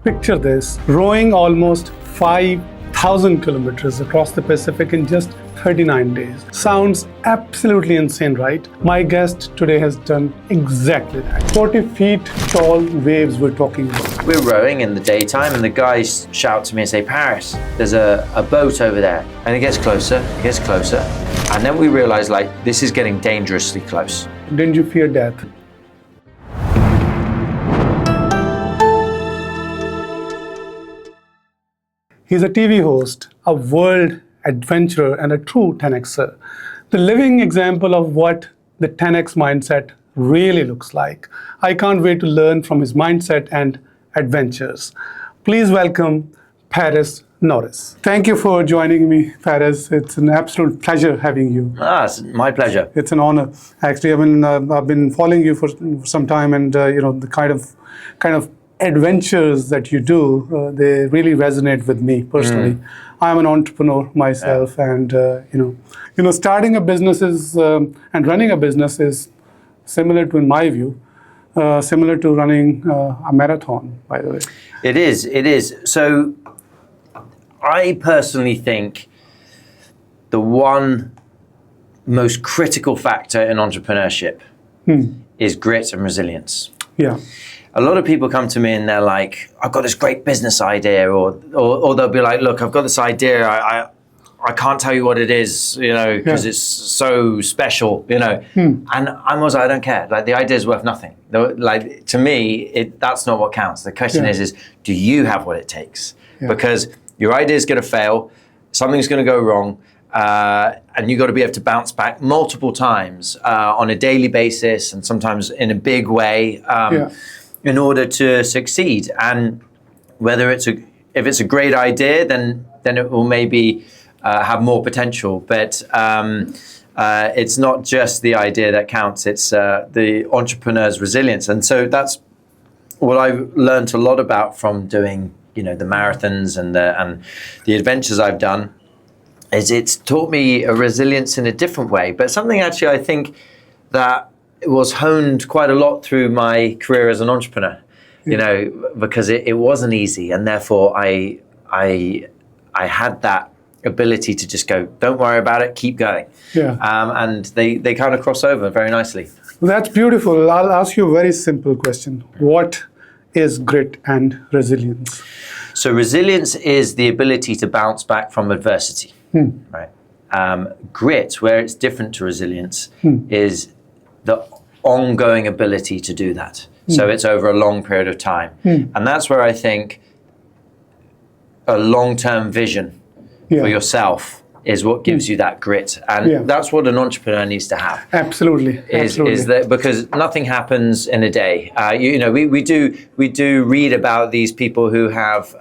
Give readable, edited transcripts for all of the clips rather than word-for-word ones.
Picture this, rowing almost 5,000 kilometers across the Pacific in just 39 days. Sounds absolutely insane, right? My guest today has done exactly that. 40 feet tall waves we're talking about. We're rowing in the daytime and the guys shout to me and say, Paris, there's a boat over there. And it gets closer, And then we realize this is getting dangerously close. Didn't you fear death? He's a TV host, a world adventurer, and a true 10xer. The living example of what the 10x mindset really looks like. I can't wait to learn from his mindset and adventures. Please welcome Paris Norriss. Thank you for joining me, Paris. It's an absolute pleasure having you. It's my pleasure. It's an honor. Actually, I've been following you for some time, and the kind of adventures that you do, they really resonate with me personally. I'm an entrepreneur myself, and starting a business and running a business is similar to, in my view, similar to running a marathon. By the way, it is. So, I personally think the one most critical factor in entrepreneurship is grit and resilience. Yeah. A lot of people come to me and they're like, I've got this great business idea, or they'll be like, look, I've got this idea, I can't tell you what it is, because it's so special, And I'm always like, I don't care. The idea is worth nothing. To me, that's not what counts. The question is, do you have what it takes? Yeah. Because your idea is going to fail, something's going to go wrong, and you've got to be able to bounce back multiple times on a daily basis, and sometimes in a big way. In order to succeed. And whether if it's a great idea, then it will maybe have more potential. But it's not just the idea that counts, it's the entrepreneur's resilience. And so that's what I've learned a lot about from doing the marathons and the adventures I've done, is it's taught me a resilience in a different way. But something actually I think that it was honed quite a lot through my career as an entrepreneur, because it wasn't easy, and therefore I had that ability to just go, don't worry about it, keep going. Yeah. And they kind of cross over very nicely. That's beautiful. I'll ask you a very simple question. What is grit and resilience? So resilience is the ability to bounce back from adversity, right? Grit, where it's different to resilience, is the ongoing ability to do that. So it's over a long period of time. And that's where I think a long-term vision for yourself is what gives you that grit. And that's what an entrepreneur needs to have. Absolutely. Is that because nothing happens in a day. We do read about these people who have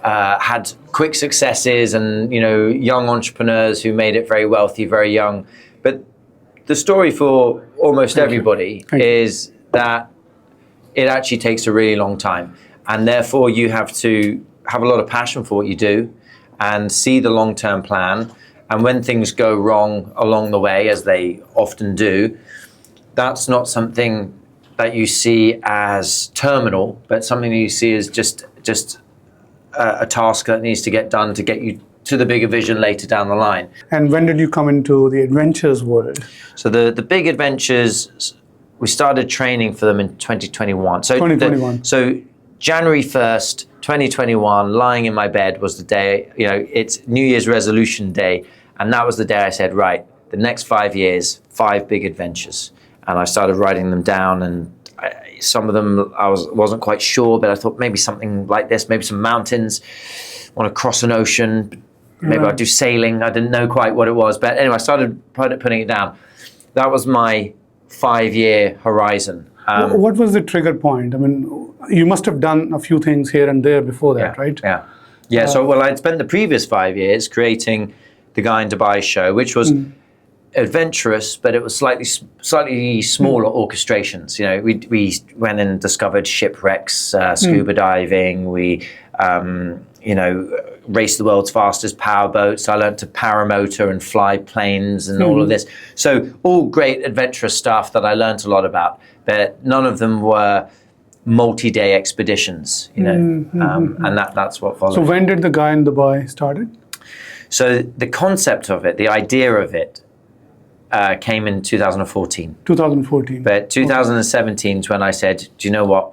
had quick successes and, young entrepreneurs who made it very wealthy, very young. But the story for almost everybody is that it actually takes a really long time, and therefore you have to have a lot of passion for what you do and see the long-term plan. And when things go wrong along the way, as they often do, that's not something that you see as terminal, but something that you see as just a task that needs to get done to get you to the bigger vision later down the line. And when did you come into the adventures world? So the big adventures, we started training for them in 2021. So 2021. So January 1st, 2021, lying in my bed was the day, it's New Year's resolution day. And that was the day I said, right, the next 5 years, 5 big adventures. And I started writing them down, and some of them I wasn't quite sure, but I thought maybe something like this, maybe some mountains, want to cross an ocean, maybe I'd do sailing. I didn't know quite what it was, but anyway, I started putting it down. That was my 5-year horizon. What was the trigger point? You must have done a few things here and there before that, right? Yeah. So, I'd spent the previous 5 years creating the Guy in Dubai show, which was adventurous, but it was slightly smaller orchestrations. We went and discovered shipwrecks, scuba diving. We raced the world's fastest powerboats. I learned to paramotor and fly planes and all of this. So all great adventurous stuff that I learned a lot about, but none of them were multi-day expeditions, you know, and that's what followed. So when did the guy in Dubai started? So the concept of it, the idea of it, came in 2014. 2014. But 2017 is when I said, do you know what?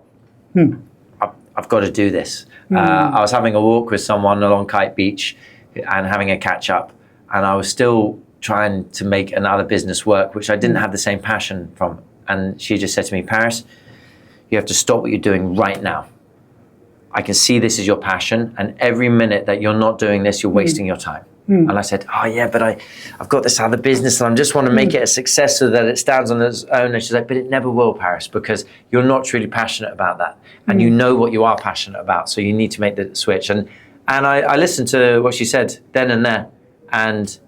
I've got to do this. I was having a walk with someone along Kite Beach and having a catch up, and I was still trying to make another business work, which I didn't have the same passion from. And she just said to me, Paris, you have to stop what you're doing right now. I can see this is your passion, and every minute that you're not doing this, you're wasting your time. And I said, oh yeah, but I've got this other business and I just want to make it a success so that it stands on its own. And she's like, but it never will, Paris, because you're not truly passionate about that. And you know what you are passionate about. So you need to make the switch. And I listened to what she said then and there. And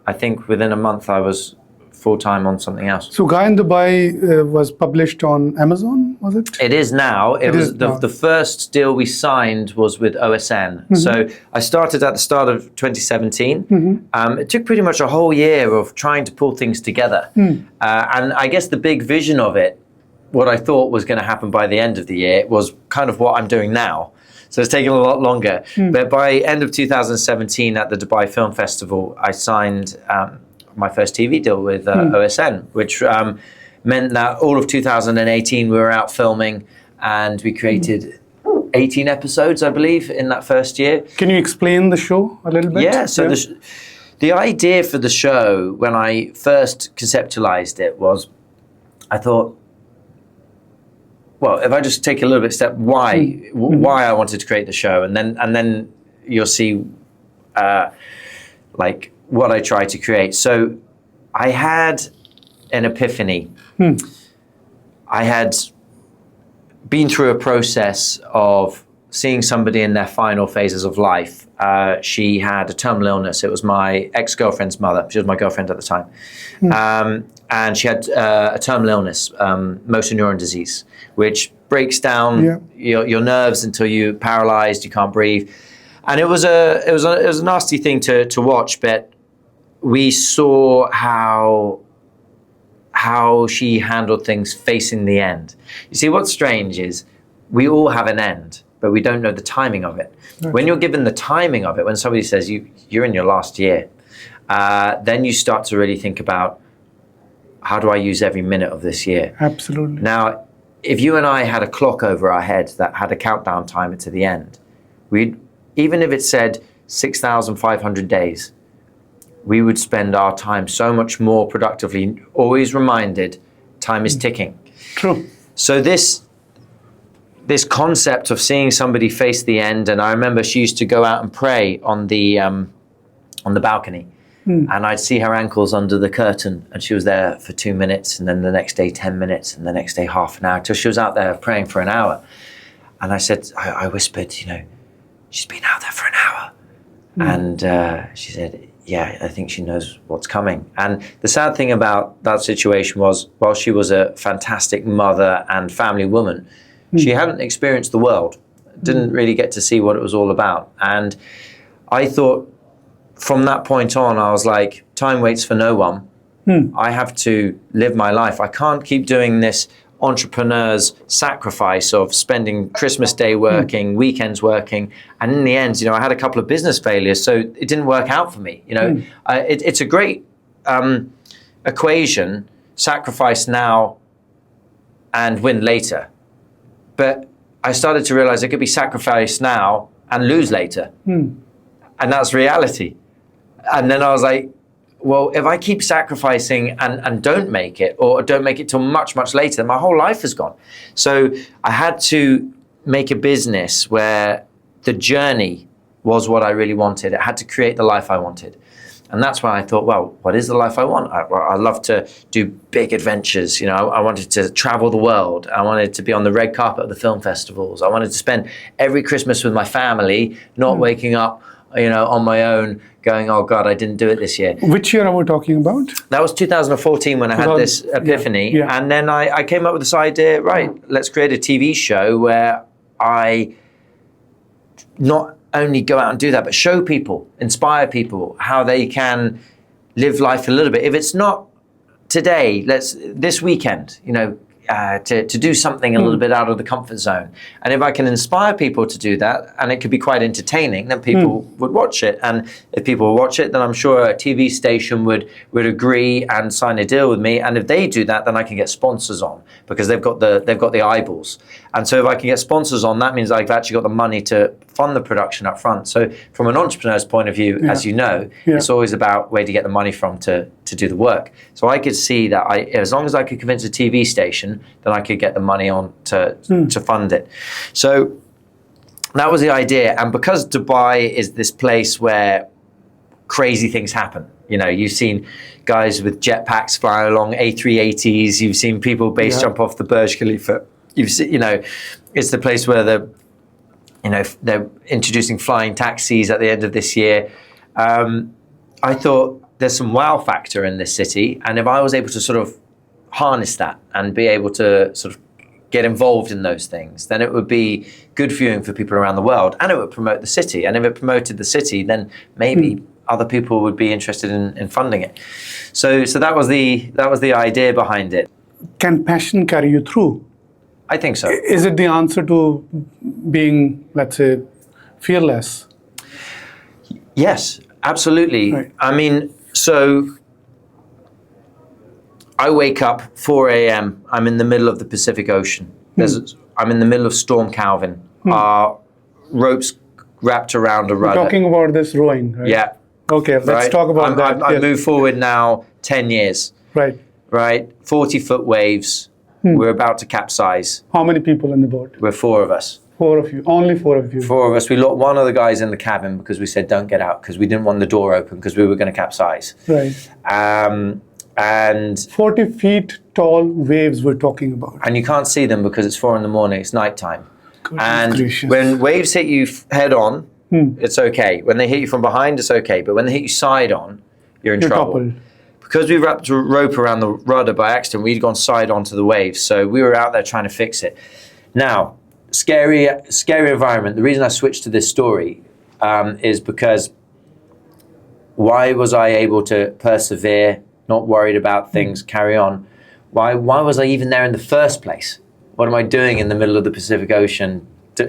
I think within a month I was full-time on something else. So Guy in Dubai was published on Amazon, was it? It is now. It was the first deal we signed was with OSN. So I started at the start of 2017. It took pretty much a whole year of trying to pull things together. And I guess the big vision of it, what I thought was going to happen by the end of the year, was kind of what I'm doing now. So it's taken a lot longer. But by end of 2017 at the Dubai Film Festival, I signed my first TV deal with OSN, which meant that all of 2018 we were out filming, and we created 18 episodes, I believe, in that first year. Can you explain the show a little bit? Yeah, so the idea for the show, when I first conceptualized it, was I thought, well, if I just take a little bit step, why I wanted to create the show, and then you'll see like what I tried to create. So I had an epiphany. I had been through a process of seeing somebody in their final phases of life. She had a terminal illness. It was my ex-girlfriend's mother. She was my girlfriend at the time. And she had a terminal illness, motor neuron disease, which breaks down your nerves until you're paralyzed, you can't breathe. And it was a nasty thing to watch, but we saw how she handled things facing the end. You see, what's strange is we all have an end, but we don't know the timing of it. Right. When you're given the timing of it, when somebody says you're in your last year, then you start to really think about, how do I use every minute of this year? Absolutely. Now, if you and I had a clock over our head that had a countdown timer to the end, even if it said 6,500 days, we would spend our time so much more productively, always reminded time is ticking. True. So this concept of seeing somebody face the end, and I remember she used to go out and pray on the balcony, and I'd see her ankles under the curtain, and she was there for 2 minutes, and then the next day 10 minutes, and the next day half an hour, till she was out there praying for an hour. And I whispered, she's been out there for an hour. And she said, yeah, I think she knows what's coming. And the sad thing about that situation was, while she was a fantastic mother and family woman, she hadn't experienced the world, didn't really get to see what it was all about. And I thought from that point on, I was like, time waits for no one. I have to live my life. I can't keep doing this entrepreneur's sacrifice of spending Christmas Day working, weekends working, and in the end, I had a couple of business failures, so it didn't work out for me. It's a great equation: sacrifice now and win later. But I started to realize I could be sacrificed now and lose later, and that's reality. And then I was like, well, if I keep sacrificing and don't make it, or don't make it till much, much later, then my whole life is gone. So I had to make a business where the journey was what I really wanted. It had to create the life I wanted. And that's when I thought, well, what is the life I want? I love to do big adventures. I wanted to travel the world. I wanted to be on the red carpet of the film festivals. I wanted to spend every Christmas with my family, not waking up, on my own, going, oh God, I didn't do it this year. Which year are we talking about? That was 2014 when I had this epiphany. Yeah. And then I came up with this idea, let's create a TV show where I not only go out and do that, but show people, inspire people how they can live life a little bit. If it's not today, this weekend, to do something a little bit out of the comfort zone. And if I can inspire people to do that, and it could be quite entertaining, then people would watch it. And if people watch it, then I'm sure a TV station would agree and sign a deal with me. And if they do that, then I can get sponsors on, because they've got the eyeballs. And so if I can get sponsors on, that means I've actually got the money to fund the production up front. So from an entrepreneur's point of view, as you know, it's always about where to get the money from to do the work. So I could see that as long as I could convince a TV station, then I could get the money on to fund it. So that was the idea. And because Dubai is this place where crazy things happen, you know, you've seen guys with jetpacks flying along A380s, you've seen people base jump off the Burj Khalifa. You've seen, you know, it's the place where they're introducing flying taxis at the end of this year. I thought there's some wow factor in this city, and if I was able to sort of harness that and be able to sort of get involved in those things, then it would be good viewing for people around the world, and it would promote the city. And if it promoted the city, then maybe other people would be interested in funding it. So that was the idea behind it. Can passion carry you through? I think so. Is it the answer to being, let's say, fearless? Yes, absolutely. Right. I mean, so I wake up 4 a.m. I'm in the middle of the Pacific Ocean. I'm in the middle of Storm Calvin. Our ropes wrapped around a rudder. We're talking about this rowing, right? Yeah. Okay, let's talk about that. I've moved forward now 10 years. Right. Right? 40-foot waves. We're about to capsize. How many people in the boat? We're 4 of us. 4 of you. Only 4 of you. 4 of us. We locked one of the guys in the cabin because we said don't get out, because we didn't want the door open, because we were going to capsize. Right. And 40 feet tall waves we're talking about. And you can't see them because it's 4 a.m. It's nighttime. And gracious. when waves hit you head on, it's okay. When they hit you from behind, it's okay. But when they hit you side on, you're in trouble. Toppled. Because we wrapped a rope around the rudder by accident, we'd gone side onto the waves. So we were out there trying to fix it. Now, scary environment. The reason I switched to this story is because why was I able to persevere, not worried about things, carry on? Why was I even there in the first place? What am I doing in the middle of the Pacific Ocean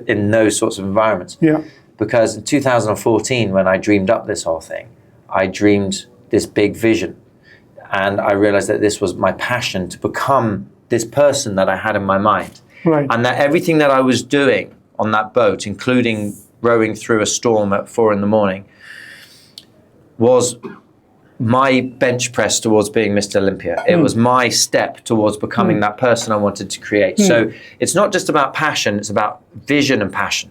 in those sorts of environments? Yeah. Because in 2014, when I dreamed up this whole thing, I dreamed this big vision. And I realized that this was my passion to become this person that I had in my mind. Right. And that everything that I was doing on that boat, including rowing through a storm at 4 a.m, was my bench press towards being Mr. Olympia. It was my step towards becoming that person I wanted to create. So it's not just about passion, it's about vision and passion.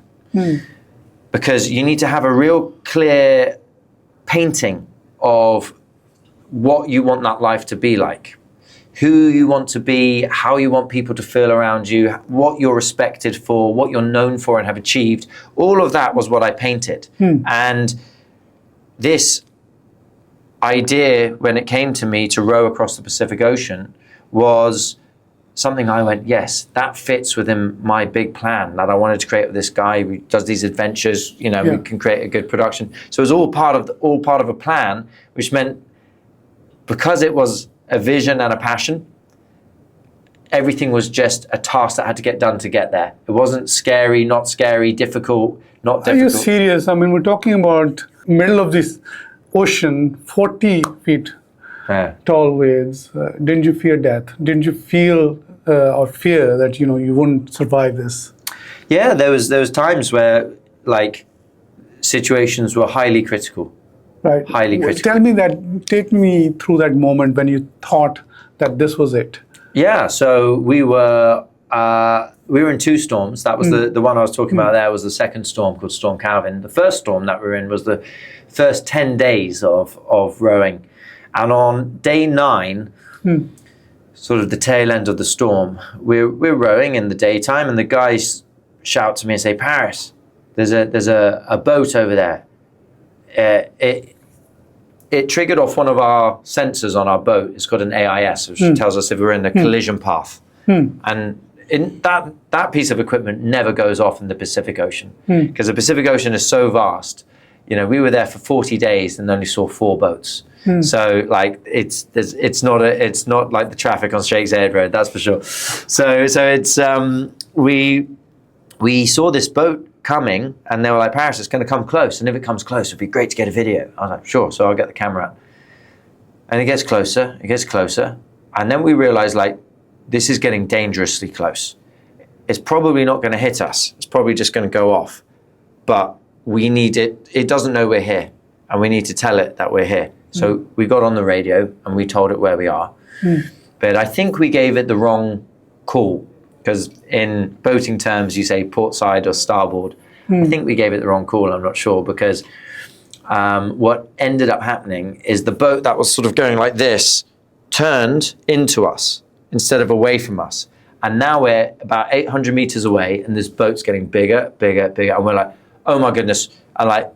Because you need to have a real clear painting of what you want that life to be like, who you want to be, how you want people to feel around you, what you're respected for, what you're known for and have achieved. All of that was what I painted. And this idea, when it came to me to row across the Pacific Ocean, was something I went, yes, that fits within my big plan that I wanted to create with this guy who does these adventures. You know, we can create a good production. So it was all part of a plan, which meant because it was a vision and a passion, everything was just a task that had to get done to get there. It wasn't scary, not scary, difficult, not difficult. Are you serious? I mean, we're talking about middle of this ocean, 40 feet tall waves. Didn't you fear death? Didn't you feel or fear that you wouldn't survive this? Yeah, there was times where like situations were highly critical. Right. Highly critical. Take me through that moment when you thought that this was it. Yeah, so we were in 2 storms. That was the one I was talking about there was the second storm called Storm Calvin. The first storm that we were in was the first 10 days of rowing. And on day 9, sort of the tail end of the storm, we're rowing in the daytime, and the guys shout to me and say, "Paris, there's a boat over there." It triggered off one of our sensors on our boat. It's called an AIS, which tells us if we're in a collision path. And that piece of equipment never goes off in the Pacific Ocean, because the Pacific Ocean is so vast. You know, we were there for 40 days and only saw 4 boats. So like it's not like the traffic on Shakes Head Road, that's for sure. So it's we saw this boat coming, and they were like, Paris, it's going to come close, and if it comes close, it'd be great to get a video. I was like, sure. So I'll get the camera out. And it gets closer, and then we realized like this is getting dangerously close. It's probably not going to hit us. It's probably just going to go off. But we need it. It doesn't know we're here, and we need to tell it that we're here. So we got on the radio and we told it where we are. But I think we gave it the wrong call, because in boating terms you say port side or starboard. I think we gave it the wrong call. I'm not sure, because what ended up happening is the boat that was sort of going like this turned into us instead of away from us. And now we're about 800 meters away, and this boat's getting bigger, and we're like, oh my goodness. And like,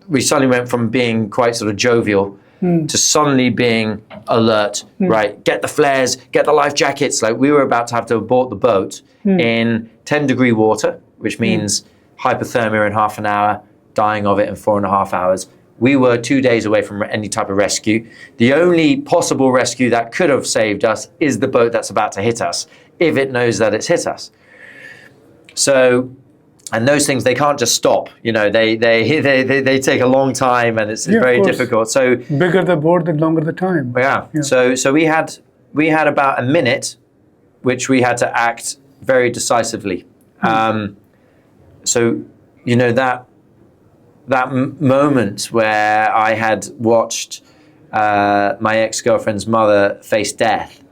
we suddenly went from being quite sort of jovial to suddenly being alert, right? Get the flares, get the life jackets. Like, we were about to have to abort the boat in 10-degree water, which means hypothermia in half an hour, dying of it in 4.5 hours. We were 2 days away from any type of rescue. The only possible rescue that could have saved us is the boat that's about to hit us, if it knows that it's hit us. So, and those things, they can't just stop. You know, they take a long time, and it's very difficult. So bigger the board, the longer the time. Yeah. So we had about a minute, which we had to act very decisively. So, you know, that moment where I had watched my ex-girlfriend's mother face death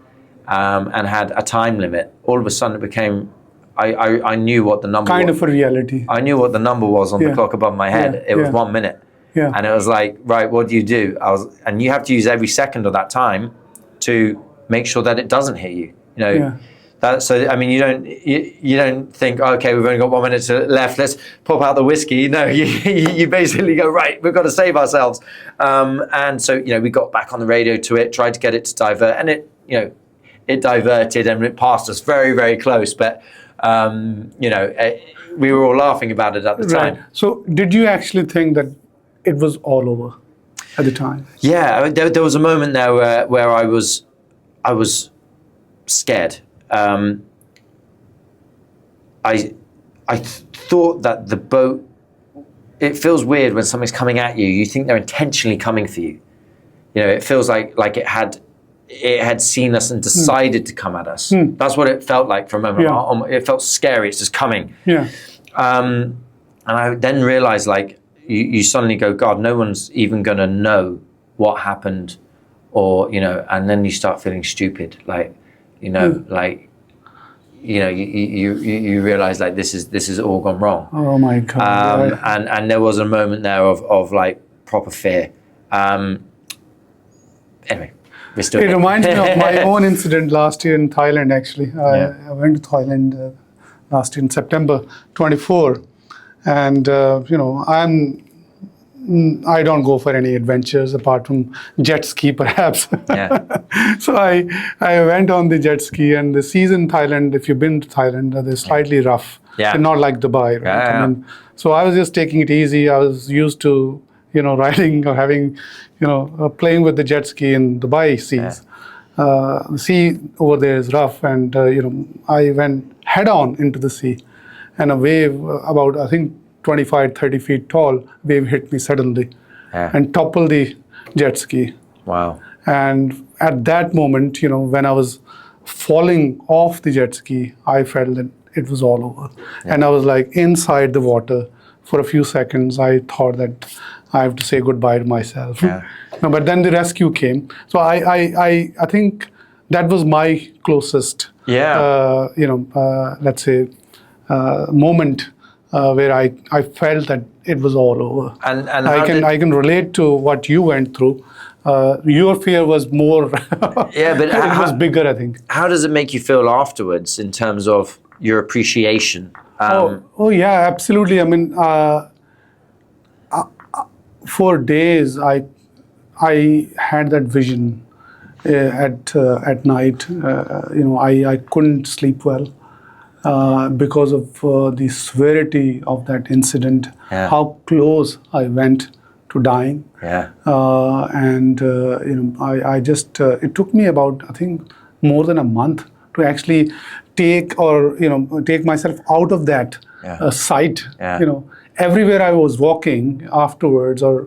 and had a time limit, all of a sudden it became, I knew what the number was. Kind of a reality. I knew what the number was on the clock above my head. It was 1 minute. And it was like, right, what do you do? And you have to use every second of that time to make sure that it doesn't hit you. You know, so I mean, you don't think, okay, we've only got 1 minute left, let's pop out the whiskey. No, you basically go, right, we've got to save ourselves. And so, you know, we got back on the radio to it, tried to get it to divert, and it, you know, it diverted and it passed us very, very close. But you know, we were all laughing about it at the time. Right. So did you actually think that it was all over at the time? Yeah, there was a moment there where I was scared. I thought that the boat, it feels weird when something's coming at you. You think they're intentionally coming for you. You know, it feels like it had seen us and decided to come at us. That's what it felt like for a moment. It felt scary. It's just coming. And I then realized, like, you suddenly go, God, no one's even going to know what happened, or, you know, and then you start feeling stupid. Like, you know, like, you know, you realize, like, this is all gone wrong. Oh my God. And there was a moment there of like proper fear. Anyway. It reminds me of my own incident last year in Thailand, actually. I went to Thailand last year in September 24. And, you know, I don't go for any adventures apart from jet ski, perhaps. So I went on the jet ski, and the seas in Thailand, if you've been to Thailand, they're slightly rough. They're not like Dubai, right? I mean, so I was just taking it easy. I was used to, you know, riding or having, you know, playing with the jet ski in Dubai seas. The sea over there is rough, and, you know, I went head on into the sea, and a wave about, I think, 25, 30 feet tall wave hit me suddenly and toppled the jet ski. Wow. And at that moment, you know, when I was falling off the jet ski, I felt that it was all over. And I was like inside the water for a few seconds. I thought that I have to say goodbye to myself. No, but then the rescue came. So I think that was my closest, you know, let's say, moment where I felt that it was all over. And I can relate to what you went through. Your fear was more, but it was bigger, I think. How does it make you feel afterwards in terms of your appreciation? Oh yeah, absolutely. I mean, for days I had that vision at night. You know, I couldn't sleep well. Because of the severity of that incident, how close I went to dying. Yeah. I just it took me about, I think, more than a month to actually take myself out of that site. Yeah. Everywhere I was walking afterwards, or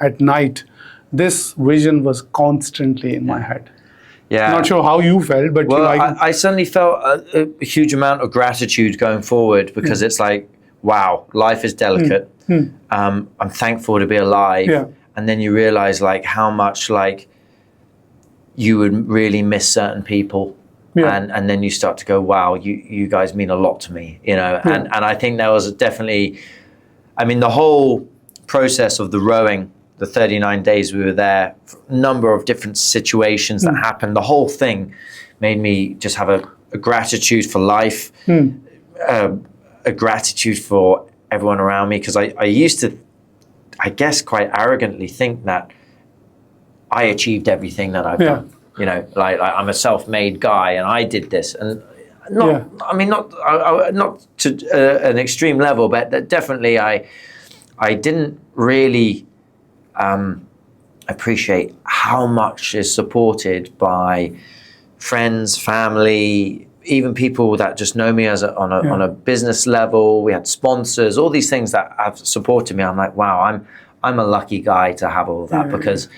at night, this vision was constantly in my head. Yeah. Not sure how you felt, but well, I certainly felt a huge amount of gratitude going forward, because it's like, wow, life is delicate. I'm thankful to be alive. Yeah. And then you realize like how much like you would really miss certain people. Yeah. And then you start to go, wow, you guys mean a lot to me, and I think there was definitely, I mean, the whole process of the rowing, the 39 days we were there, a number of different situations that happened, the whole thing made me just have a gratitude for life, a gratitude for everyone around me, because I used to, I guess, quite arrogantly think that I achieved everything that I've done. Like I'm a self-made guy and I did this, and I mean, not to an extreme level, but that definitely I didn't really appreciate how much is supported by friends, family, even people that just know me as on a business level. We had sponsors, all these things that have supported me. I'm like, wow, I'm a lucky guy to have all of that, because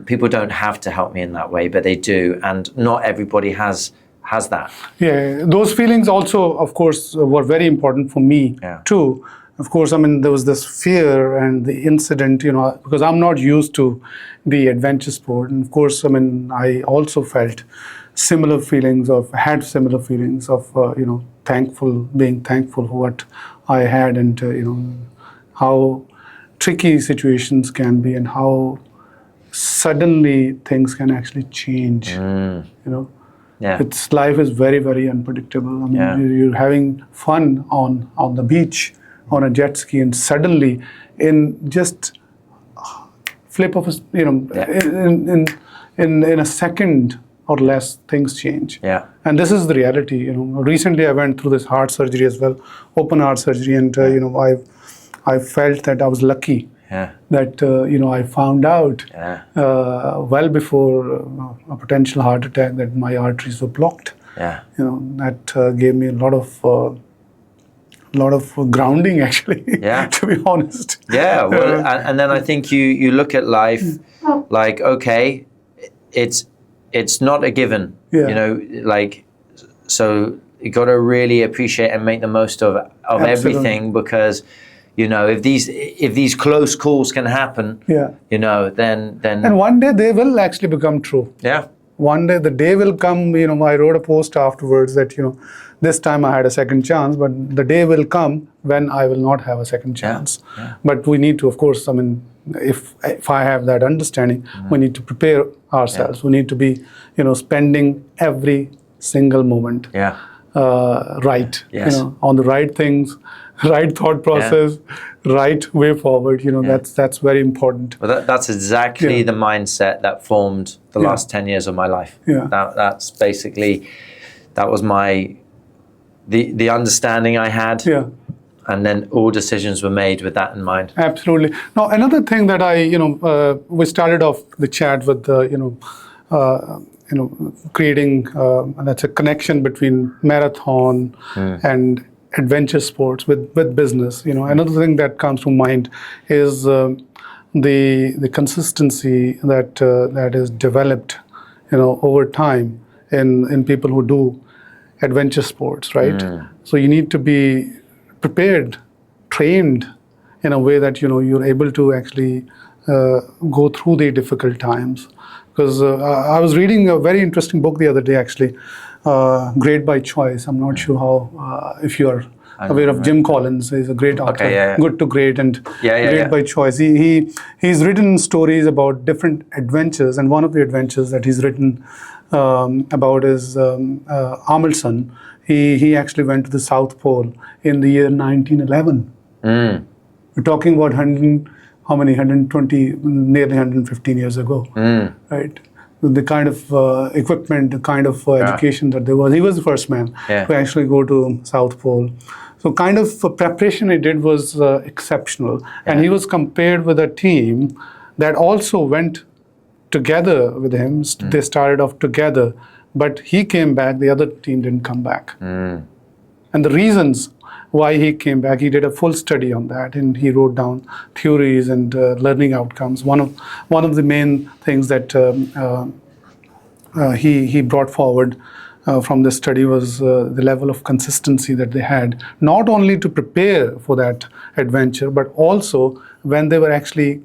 people don't have to help me in that way, but they do, and not everybody has that. Yeah, those feelings also, of course, were very important for me too. Of course, I mean, there was this fear and the incident, because I'm not used to the adventure sport. And of course, I mean, I also felt similar feelings of being thankful for what I had, and, how tricky situations can be and how suddenly things can actually change, life is very, very unpredictable. I mean, you're having fun on the beach, on a jet ski, and suddenly, in just flip of a, in a second or less, things change. Yeah. And this is the reality. Recently I went through this heart surgery as well, open heart surgery, and I felt that I was lucky. That I found out well before a potential heart attack that my arteries were blocked. That gave me a lot of grounding, actually. To be honest. Well, and then I think you look at life like, okay, it's not a given. Like, so you got to really appreciate and make the most of everything, because if these close calls can happen, then and one day they will actually become true. One day the day will come. I wrote a post afterwards that this time I had a second chance, but the day will come when I will not have a second chance. But we need to, of course, I mean, if I have that understanding, we need to prepare ourselves. We need to be spending every single moment right, on the right things, right thought process, right way forward. That's very important. Well, that's exactly the mindset that formed the last 10 years of my life. That's basically, that was the understanding I had. And then all decisions were made with that in mind. Absolutely. Now, another thing that we started off the chat with, creating that's a connection between marathon and adventure sports with business. Another thing that comes to mind is the consistency that is developed, over time in people who do adventure sports, right? So you need to be prepared, trained in a way that you're able to actually go through the difficult times. Because I was reading a very interesting book the other day, actually, Great by Choice. I'm not sure how if you're aware of Jim Collins. He's a great author, Good to Great, and Great by Choice. He's written stories about different adventures, and one of the adventures that he's written about is Amundsen. He actually went to the South Pole in the year 1911. We're talking about 120, nearly 115 years ago, right? The kind of equipment, the kind of education that there was. He was the first man to actually go to South Pole. So kind of preparation he did was exceptional. And he was compared with a team that also went together with him. They started off together, but he came back, the other team didn't come back. And the reasons why he came back, he did a full study on that, and he wrote down theories and learning outcomes. One of the main things that he brought forward from this study was the level of consistency that they had, not only to prepare for that adventure, but also when they were actually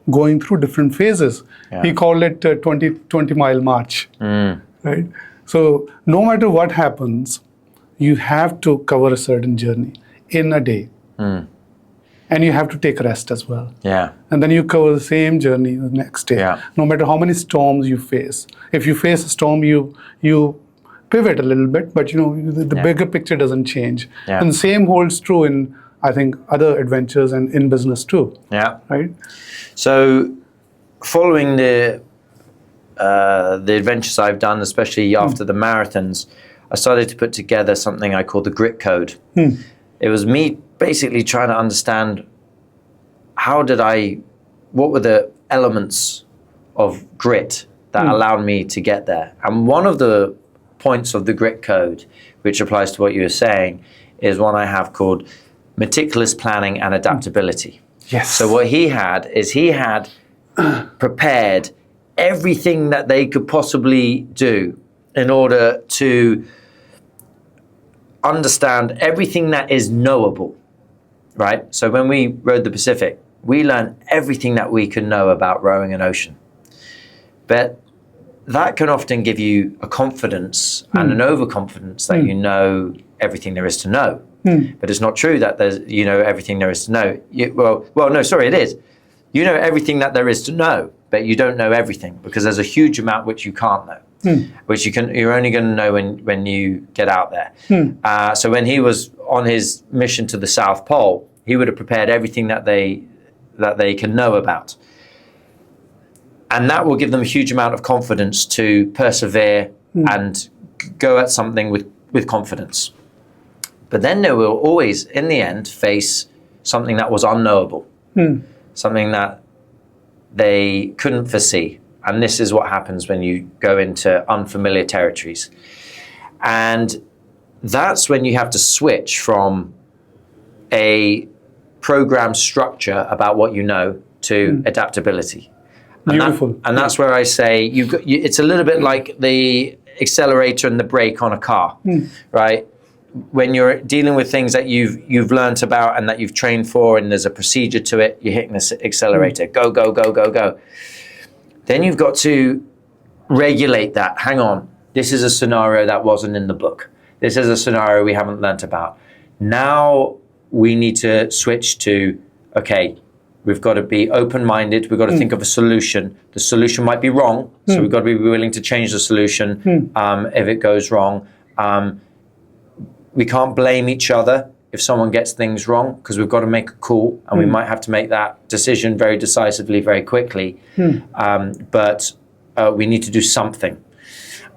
going through different phases. He called it 20-mile march, right? So no matter what happens, you have to cover a certain journey in a day. And you have to take rest as well. And then you cover the same journey the next day. No matter how many storms you face. If you face a storm, you pivot a little bit, but the bigger picture doesn't change. And the same holds true in, I think, other adventures and in business too. Right? So following the adventures I've done, especially after the marathons, I started to put together something I call the grit code. It was me basically trying to understand what were the elements of grit that allowed me to get there. And one of the points of the grit code, which applies to what you were saying, is one I have called meticulous planning and adaptability. So what he had prepared everything that they could possibly do in order to understand everything that is knowable, right? So when we rode the Pacific, we learned everything that we could know about rowing an ocean. But that can often give you a confidence and an overconfidence that you know everything there is to know. But it's not true that you know everything there is to know. It is. You know everything that there is to know, but you don't know everything because there's a huge amount which you can't know, which you're only going to know when you get out there. So when he was on his mission to the South Pole, he would have prepared everything that they can know about. And that will give them a huge amount of confidence to persevere and go at something with confidence. But then they will always, in the end, face something that was unknowable, something that they couldn't foresee. And this is what happens when you go into unfamiliar territories. And that's when you have to switch from a program structure about what you know to adaptability. Beautiful. And that's where I say it's a little bit like the accelerator and the brake on a car, right? When you're dealing with things that you've learnt about and that you've trained for, and there's a procedure to it, you're hitting the accelerator, go, go, go, go, go. Then you've got to regulate that. Hang on, this is a scenario that wasn't in the book. This is a scenario we haven't learnt about. Now we need to switch to, okay, we've got to be open-minded. We've got to think of a solution. The solution might be wrong, so we've got to be willing to change the solution if it goes wrong. We can't blame each other if someone gets things wrong, because we've got to make a call, and we might have to make that decision very decisively, very quickly. But we need to do something.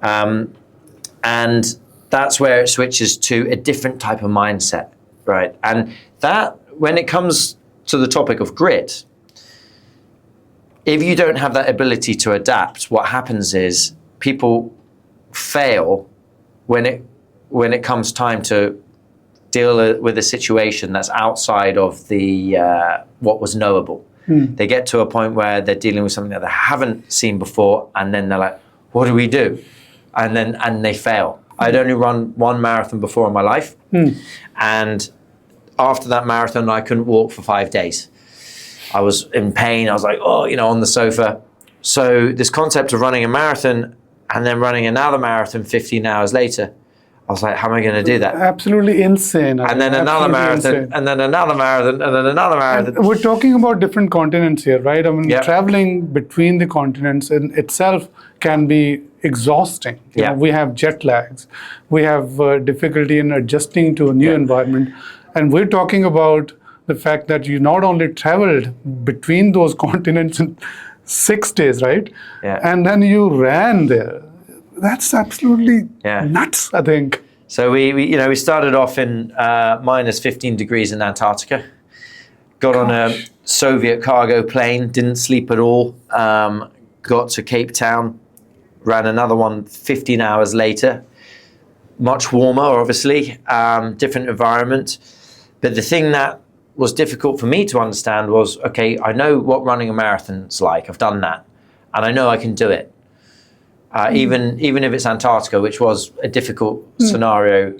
And that's where it switches to a different type of mindset, right? And that, when it comes to the topic of grit, if you don't have that ability to adapt, what happens is people fail when it comes time to deal with a situation that's outside of the what was knowable. They get to a point where they're dealing with something that they haven't seen before, and then they're like, what do we do? And they fail. I'd only run one marathon before in my life, and after that marathon, I couldn't walk for 5 days. I was in pain. I was like, on the sofa. So this concept of running a marathon and then running another marathon 15 hours later, I was like, how am I going to do that? Absolutely insane. And then another marathon, and then another marathon, and then another marathon. And we're talking about different continents here, right? I mean, traveling between the continents in itself can be exhausting. You know, we have jet lags. We have difficulty in adjusting to a new environment. And we're talking about the fact that you not only traveled between those continents in 6 days, right? And then you ran there. That's absolutely nuts, I think. So we started off in minus 15 degrees in Antarctica. Got on a Soviet cargo plane, didn't sleep at all. Got to Cape Town, ran another one 15 hours later. Much warmer, obviously, different environment. But the thing that was difficult for me to understand was, okay, I know what running a marathon's like. I've done that. And I know I can do it. Even if it's Antarctica, which was a difficult scenario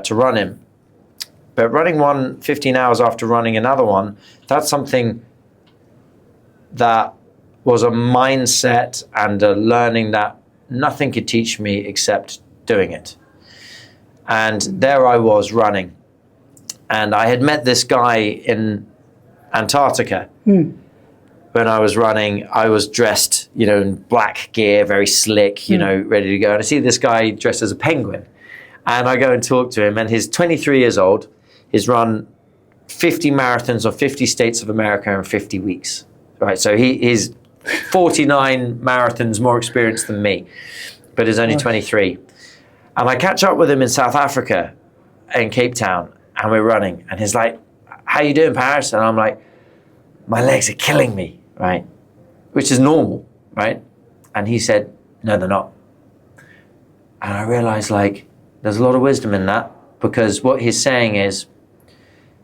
to run in. But running one 15 hours after running another one, that's something that was a mindset and a learning that nothing could teach me except doing it. And there I was running. And I had met this guy in Antarctica. When I was running, I was dressed, in black gear, very slick, ready to go. And I see this guy dressed as a penguin. And I go and talk to him, and he's 23 years old. He's run 50 marathons of 50 states of America in 50 weeks. Right, so he's 49 marathons more experienced than me, but he's only 23. And I catch up with him in South Africa, in Cape Town, and we're running. And he's like, "How you doing, Paris?" And I'm like, "My legs are killing me." Right? Which is normal, right? And he said, "No, they're not." And I realized, there's a lot of wisdom in that, because what he's saying is,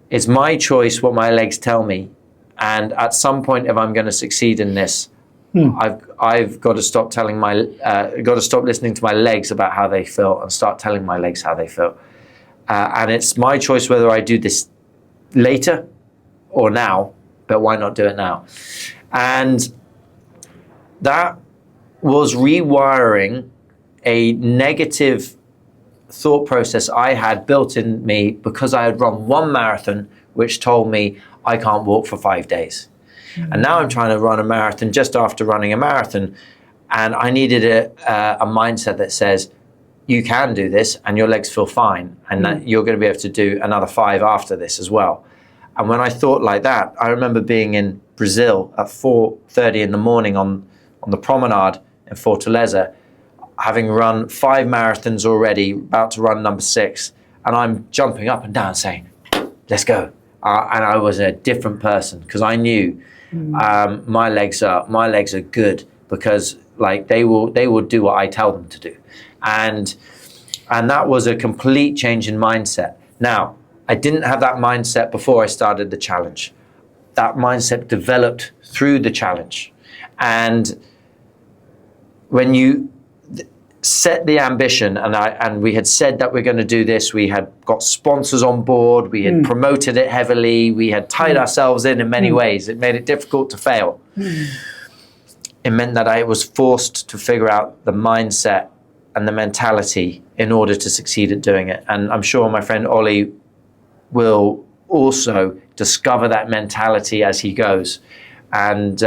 it's my choice what my legs tell me. And at some point, if I'm going to succeed in this, I've got to stop listening to my legs about how they feel and start telling my legs how they feel. And it's my choice whether I do this later or now, but why not do it now? And that was rewiring a negative thought process I had built in me because I had run one marathon, which told me I can't walk for 5 days. And now I'm trying to run a marathon just after running a marathon. And I needed a mindset that says, you can do this and your legs feel fine. And that you're going to be able to do another 5 after this as well. And when I thought like that, I remember being in Brazil at 4:30 in the morning on the promenade in Fortaleza, having run 5 marathons already, about to run number 6. And I'm jumping up and down saying, let's go. And I was a different person because I knew my legs are good because they will do what I tell them to do. And that was a complete change in mindset. Now, I didn't have that mindset before I started the challenge. That mindset developed through the challenge. And when you set the ambition, and we had said that we're going to do this, we had got sponsors on board, we had promoted it heavily, we had tied ourselves in many ways. It made it difficult to fail. It meant that I was forced to figure out the mindset and the mentality in order to succeed at doing it. And I'm sure my friend Ollie will also discover that mentality as he goes. And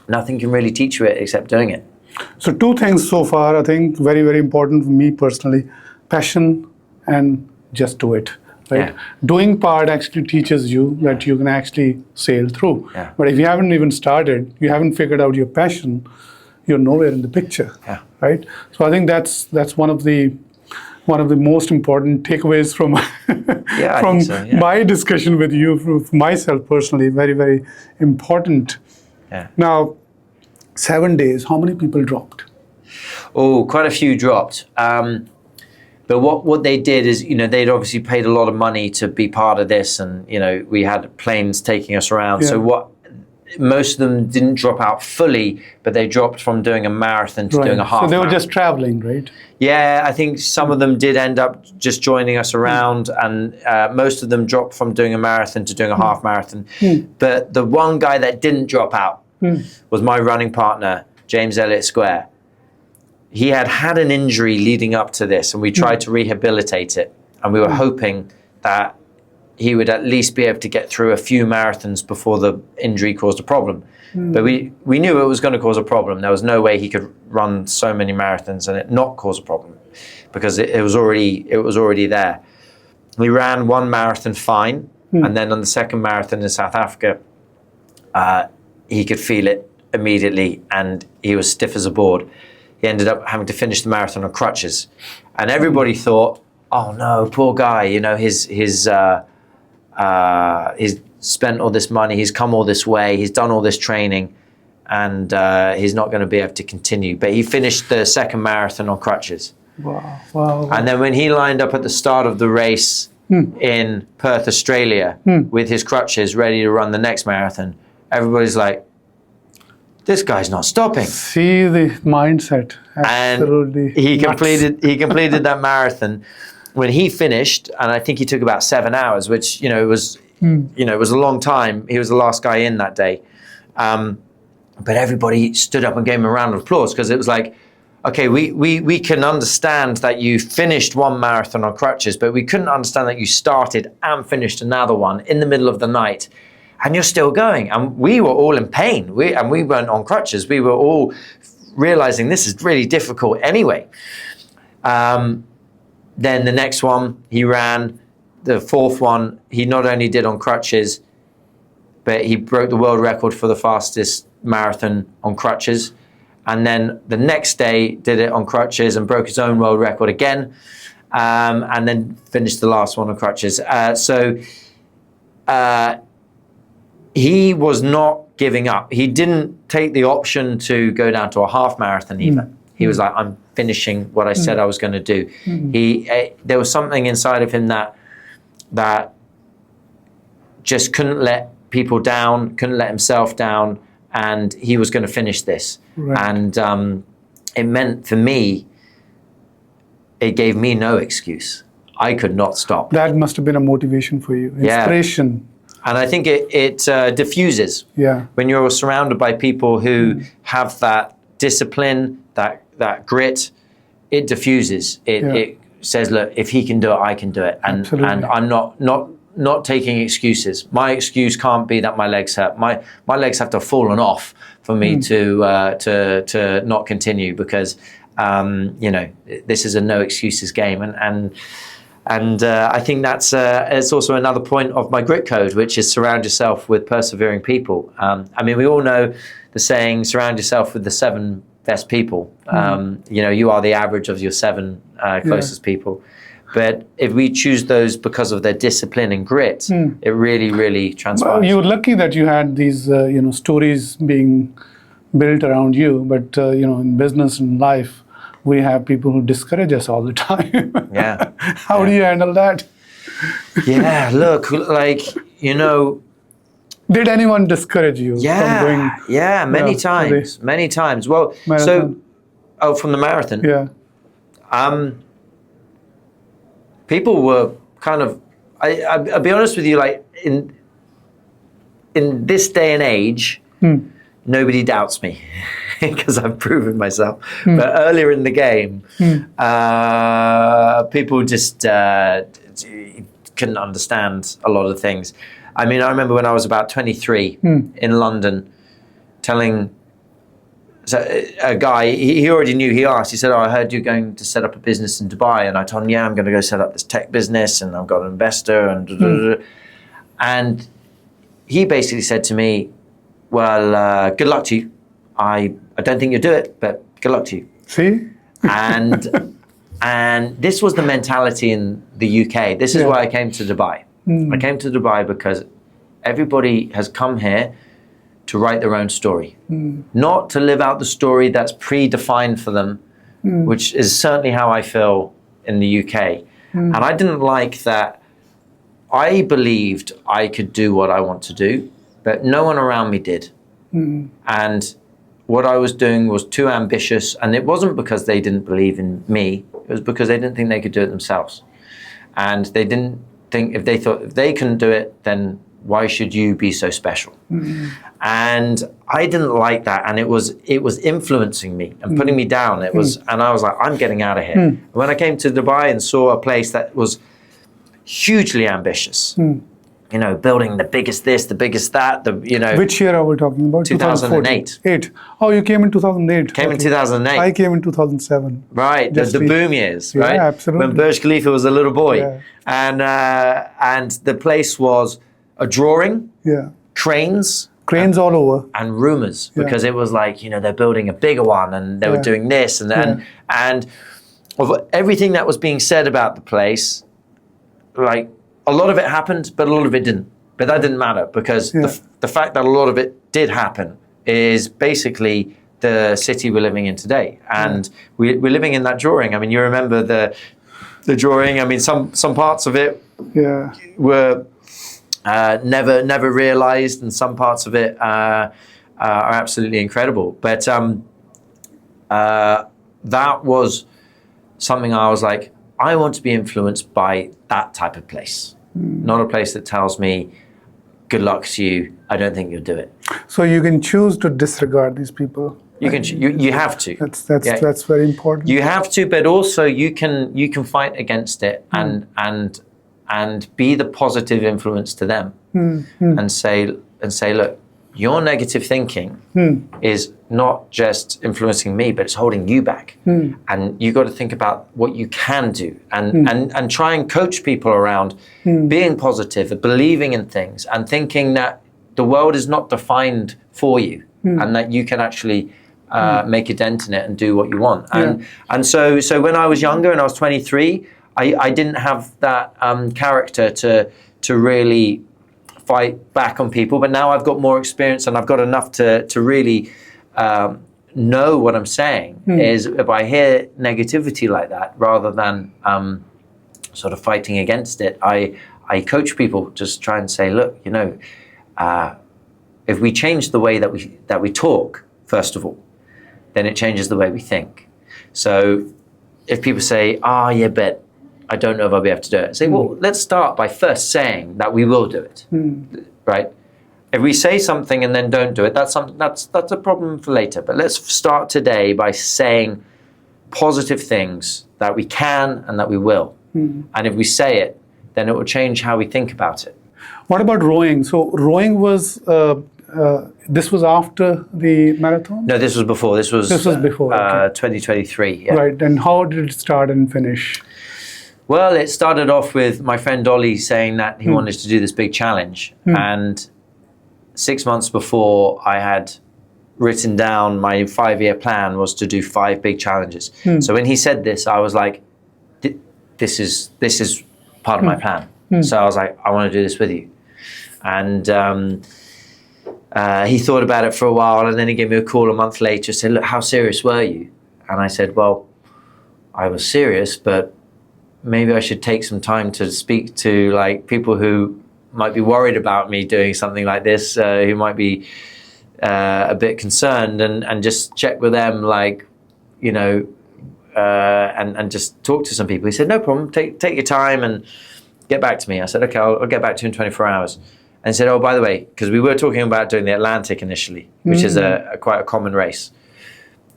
nothing can really teach you it except doing it. So 2 things so far, I think very, very important for me personally: passion and just do it. Right? Yeah. Doing part actually teaches you that you can actually sail through. Yeah. But if you haven't even started, you haven't figured out your passion, you're nowhere in the picture. Yeah. Right? So I think that's one of the most important takeaways from my discussion with you, for myself personally, very, very important. Yeah. Now, 7 days, how many people dropped? Oh, quite a few dropped. But what they did is, they'd obviously paid a lot of money to be part of this, and we had planes taking us around. Yeah. So most of them didn't drop out fully, but they dropped from doing a marathon to doing a half. So they were just traveling, right? Yeah, I think some of them did end up just joining us around, and most of them dropped from doing a marathon to doing a half marathon. But the one guy that didn't drop out was my running partner, James Elliott Square. He had an injury leading up to this, and we tried to rehabilitate it, and we were hoping that he would at least be able to get through a few marathons before the injury caused a problem. But we knew it was going to cause a problem. There was no way he could run so many marathons and it not cause a problem, because it was already there. We ran one marathon fine, and then on the second marathon in South Africa, he could feel it immediately, and he was stiff as a board. He ended up having to finish the marathon on crutches, and everybody thought, oh no, poor guy, you know, he's spent all this money, he's come all this way, he's done all this training, and he's not going to be able to continue. But he finished the second marathon on crutches. Wow. And then when he lined up at the start of the race in Perth, Australia, with his crutches ready to run the next marathon, everybody's like, this guy's not stopping. See the mindset. Absolutely. And he completed that marathon. When he finished, and I think he took about 7 hours, which, you know, was it was a long time. He was the last guy in that day. But everybody stood up and gave him a round of applause, because it was like, okay, we can understand that you finished one marathon on crutches, but we couldn't understand that you started and finished another one in the middle of the night, and you're still going. And we were all in pain. We weren't on crutches. We were all realizing this is really difficult anyway. Then the next one he ran, the fourth one, he not only did on crutches, but he broke the world record for the fastest marathon on crutches. And then the next day did it on crutches and broke his own world record again, and then finished the last one on crutches. So he was not giving up. He didn't take the option to go down to a half marathon even. He was like, I'm finishing what I said I was going to do. There was something inside of him that just couldn't let people down, couldn't let himself down, and he was going to finish this. Right. And it meant for me, it gave me no excuse. I could not stop. That must have been a motivation for you, inspiration. Yeah. And I think it diffuses. Yeah. When you're surrounded by people who have that discipline, that grit, it diffuses. It says, look, if he can do it, I can do it. And I'm not taking excuses. My excuse can't be that my legs hurt. My legs have to have fallen off for me to not continue, because this is a no excuses game. And I think that's it's also another point of my grit code, which is surround yourself with persevering people. I mean, we all know the saying, surround yourself with the 7 best people. You are the average of your 7 closest people. But if we choose those because of their discipline and grit, it really, really transpires. Well, you're lucky that you had these, stories being built around you. But, in business and life, we have people who discourage us all the time. Yeah. How do you handle that? Yeah, look, Did anyone discourage you from going? Yeah, many times. Well, marathon. From the marathon. Yeah. People were kind of, I'll be honest with you, like in this day and age, nobody doubts me because I've proven myself. But earlier in the game, people just couldn't understand a lot of things. I mean, I remember when I was about 23 in London, telling a guy, he already knew, he asked, he said, I heard you're going to set up a business in Dubai. And I told him, yeah, I'm going to go set up this tech business, and I've got an investor, and he basically said to me, well, good luck to you. I don't think you'll do it, but good luck to you. See? And this was the mentality in the UK. This is why I came to Dubai. I came to Dubai because everybody has come here to write their own story, not to live out the story that's predefined for them, which is certainly how I feel in the UK. And I didn't like that. I believed I could do what I want to do, but no one around me did. And what I was doing was too ambitious, and it wasn't because they didn't believe in me, it was because they didn't think they could do it themselves. And they didn't think, if they couldn't do it, then why should you be so special? And I didn't like that, and it was influencing me and putting me down. And I was like, I'm getting out of here. When I came to Dubai and saw a place that was hugely ambitious, building the biggest this, the biggest that, Which year are we talking about? 2008. Oh, you came in 2008. Came in 2008. I came in 2007. Right, the boom years, right? Yeah, absolutely. When Burj Khalifa was a little boy. Yeah. And the place was a drawing, cranes all over, and rumors, because it was like, they're building a bigger one, and they were doing this, and of everything that was being said about the place, like a lot of it happened, but a lot of it didn't. But that didn't matter because the fact that a lot of it did happen is basically the city we're living in today. And we're living in that drawing. I mean, you remember the drawing. I mean, some parts of it were never realized, and some parts of it are absolutely incredible. But that was something I was like, I want to be influenced by that type of place, not a place that tells me, good luck to you, I don't think you'll do it. So you can choose to disregard these people. You have to. That's very important. You have to, but also you can fight against it and be the positive influence to them, and say, look, your negative thinking is not just influencing me, but it's holding you back. And you got to think about what you can do, and try and coach people around being positive, believing in things, and thinking that the world is not defined for you, and that you can actually make a dent in it and do what you want. And so when I was younger and I was 23, I didn't have that character to really fight back on people, but now I've got more experience and I've got enough to really know what I'm saying. Is if I hear negativity like that, rather than sort of fighting against it, I coach people, just try and say, look, if we change the way that we talk, first of all, then it changes the way we think. So if people say, yeah, but I don't know if I'll be able to do it. Say, well, let's start by first saying that we will do it, right? If we say something and then don't do it, that's a problem for later. But let's start today by saying positive things that we can and that we will. And if we say it, then it will change how we think about it. What about rowing? So rowing was, this was after the marathon? No, this was before. This was before, 2023. Yeah. Right, and how did it start and finish? Well, it started off with my friend Ollie saying that he wanted to do this big challenge. And 6 months before, I had written down my 5-year plan was to do 5 big challenges. So when he said this, I was like, this is part of my plan. So I was like, I want to do this with you. And he thought about it for a while, and then he gave me a call a month later, said, look, how serious were you? And I said, well, I was serious, but maybe I should take some time to speak to like people who might be worried about me doing something like this, who might be a bit concerned, and just check with them, like, and just talk to some people. He said, no problem, take your time and get back to me. I said, okay, I'll get back to you in 24 hours. And he said, oh, by the way, because we were talking about doing the Atlantic initially, which is quite a common race.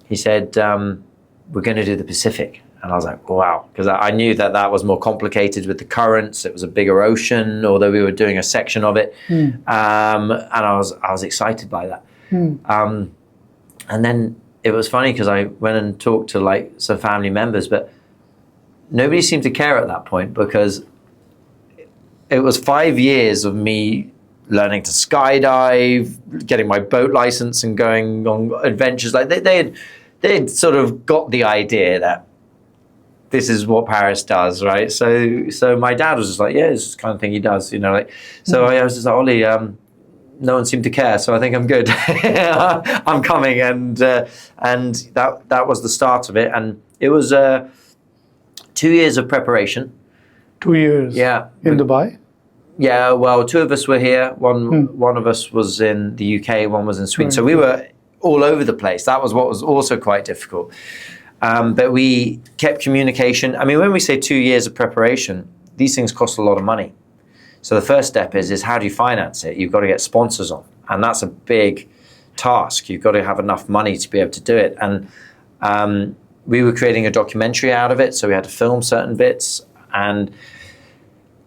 He said, we're going to do the Pacific. And I was like, wow, because I knew that was more complicated with the currents. It was a bigger ocean, although we were doing a section of it. And I was excited by that. And then it was funny because I went and talked to like some family members, but nobody seemed to care at that point, because it was 5 years of me learning to skydive, getting my boat license and going on adventures. Like they had sort of got the idea that this is what Paris does, right? So my dad was just like, yeah, it's the kind of thing he does, So I was just like, Ollie, no one seemed to care, so I think I'm good. I'm coming, and that was the start of it, and it was 2 years of preparation. 2 years. Yeah. In Dubai. Yeah. Well, 2 of us were here. One of us was in the UK. One was in Sweden. So we were all over the place. That was what was also quite difficult. But we kept communication. I mean, when we say 2 years of preparation, these things cost a lot of money. So the first step is how do you finance it? You've got to get sponsors on. And that's a big task. You've got to have enough money to be able to do it. And we were creating a documentary out of it. So we had to film certain bits. And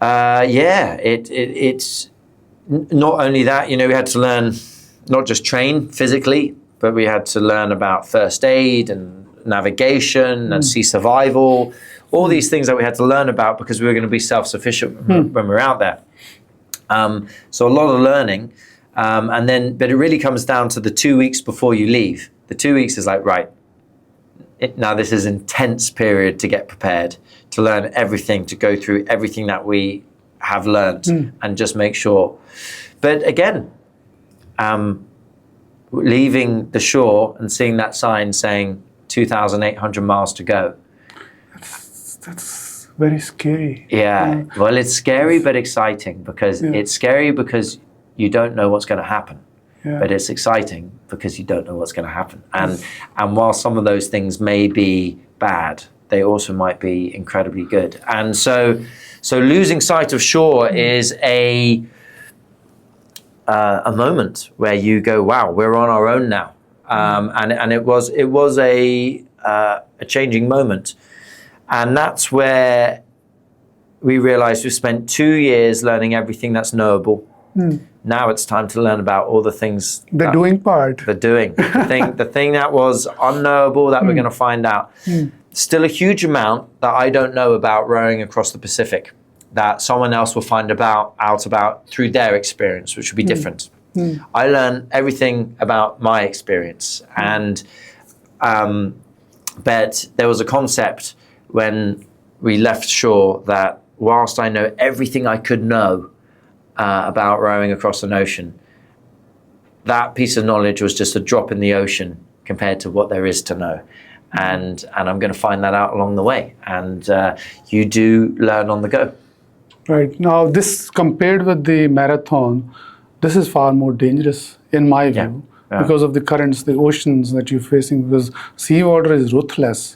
it's not only that, we had to learn, not just train physically, but we had to learn about first aid and navigation and sea survival, all these things that we had to learn about because we were going to be self-sufficient when we were out there. So a lot of learning. But it really comes down to the 2 weeks before you leave. The 2 weeks is like, right, now this is intense period to get prepared, to learn everything, to go through everything that we have learned, and just make sure. But again, leaving the shore and seeing that sign saying 2,800 miles to go. That's very scary. Yeah. Well, it's scary but exciting, because it's scary because you don't know what's going to happen. Yeah. But it's exciting because you don't know what's going to happen. And while some of those things may be bad, they also might be incredibly good. And so losing sight of shore is a moment where you go, wow, we're on our own now. And it was a changing moment. And that's where we realized we spent 2 years learning everything that's knowable. Now it's time to learn about all the things. The doing part. The doing. The thing that was unknowable that we're going to find out. Still a huge amount that I don't know about rowing across the Pacific, that someone else will find out about through their experience, which will be different. I learned everything about my experience. And but there was a concept when we left shore that whilst I know everything I could know about rowing across an ocean, that piece of knowledge was just a drop in the ocean compared to what there is to know. And I'm going to find that out along the way. And you do learn on the go. Right. Now, this compared with the marathon, this is far more dangerous in my view, because of the currents, the oceans that you're facing, because seawater is ruthless.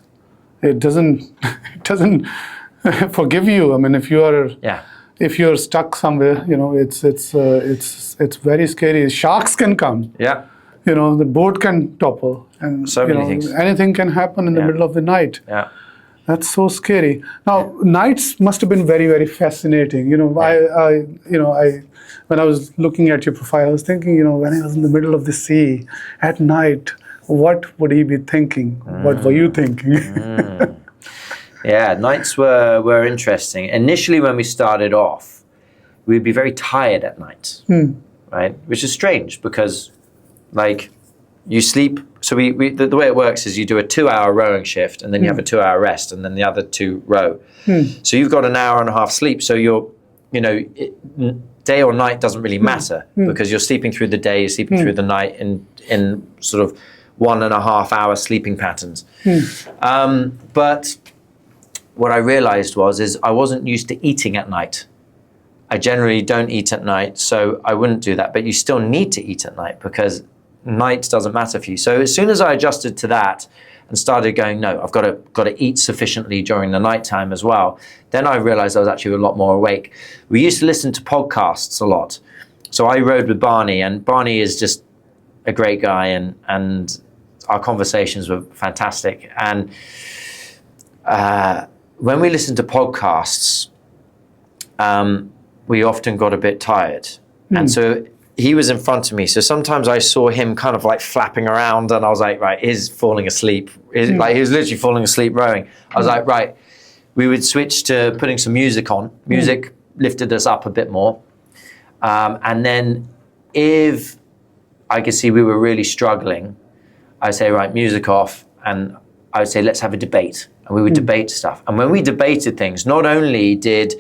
It doesn't forgive you. I mean, if you're stuck somewhere, it's very scary. Sharks can come. Yeah. The boat can topple, and so many things. Anything can happen in the middle of the night. Yeah. That's so scary. Now, nights must have been very, very fascinating. When I was looking at your profile, I was thinking, when I was in the middle of the sea at night, what would he be thinking? What were you thinking? Yeah, nights were interesting. Initially, when we started off, we'd be very tired at night, right? Which is strange because, you sleep. So the way it works is you do a 2-hour rowing shift, and then you have a 2-hour rest, and then the other 2 row. So you've got an hour and a half sleep. So day or night doesn't really matter because you're sleeping through the day, you're sleeping through the night in sort of 1.5 hour sleeping patterns. But what I realized is I wasn't used to eating at night. I generally don't eat at night, so I wouldn't do that. But you still need to eat at night because night doesn't matter for you. So as soon as I adjusted to that and started going, no, I've got to eat sufficiently during the nighttime as well, then I realized I was actually a lot more awake. We used to listen to podcasts a lot. So I rode with Barney, and Barney is just a great guy, and our conversations were fantastic. And when we listened to podcasts, we often got a bit tired. And so he was in front of me. So sometimes I saw him kind of flapping around, and I was like, right, he's falling asleep. He was literally falling asleep rowing. I was like, right. We would switch to putting some music on. Music lifted us up a bit more. And then if I could see we were really struggling, I'd say, right, music off. And I would say, let's have a debate. And we would debate stuff. And when we debated things, not only did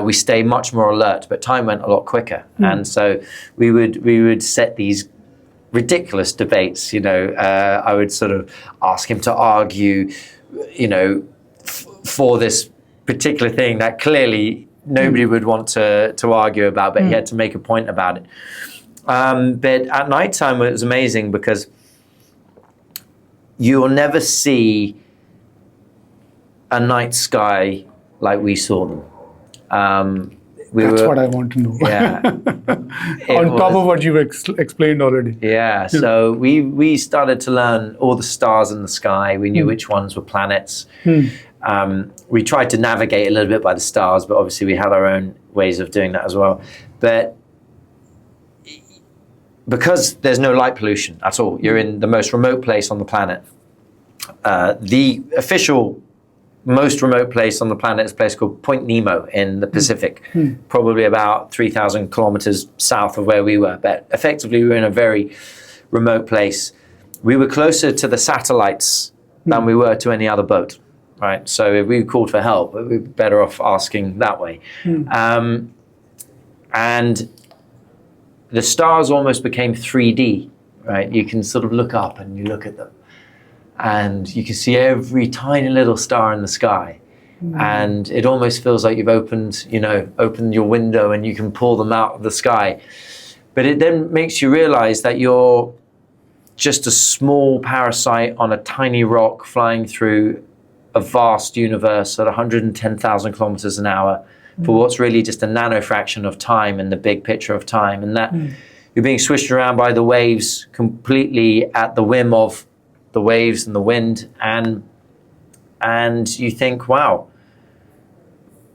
we stay much more alert, but time went a lot quicker. And so we would set these ridiculous debates. I would sort of ask him to argue, for this particular thing that clearly nobody would want to argue about, but he had to make a point about it. But at nighttime it was amazing because you'll never see a night sky like we saw them. That's what I want to know. Yeah. On top of what you explained already. Yeah. So we started to learn all the stars in the sky. We knew which ones were planets. We tried to navigate a little bit by the stars, but obviously we had our own ways of doing that as well. But because there's no light pollution at all, you're in the most remote place on the planet. The official most remote place on the planet is a place called Point Nemo in the Pacific, probably about 3,000 kilometers south of where we were. But effectively, we were in a very remote place. We were closer to the satellites than we were to any other boat, right? So if we called for help, we'd be better off asking that way. And the stars almost became 3D, right? You can sort of look up and you look at them, and you can see every tiny little star in the sky. And it almost feels like you've opened your window and you can pull them out of the sky. But it then makes you realize that you're just a small parasite on a tiny rock flying through a vast universe at 110,000 kilometers an hour for what's really just a nano fraction of time in the big picture of time. And that you're being swished around by the waves completely at the whim of the waves and the wind. And you think, wow,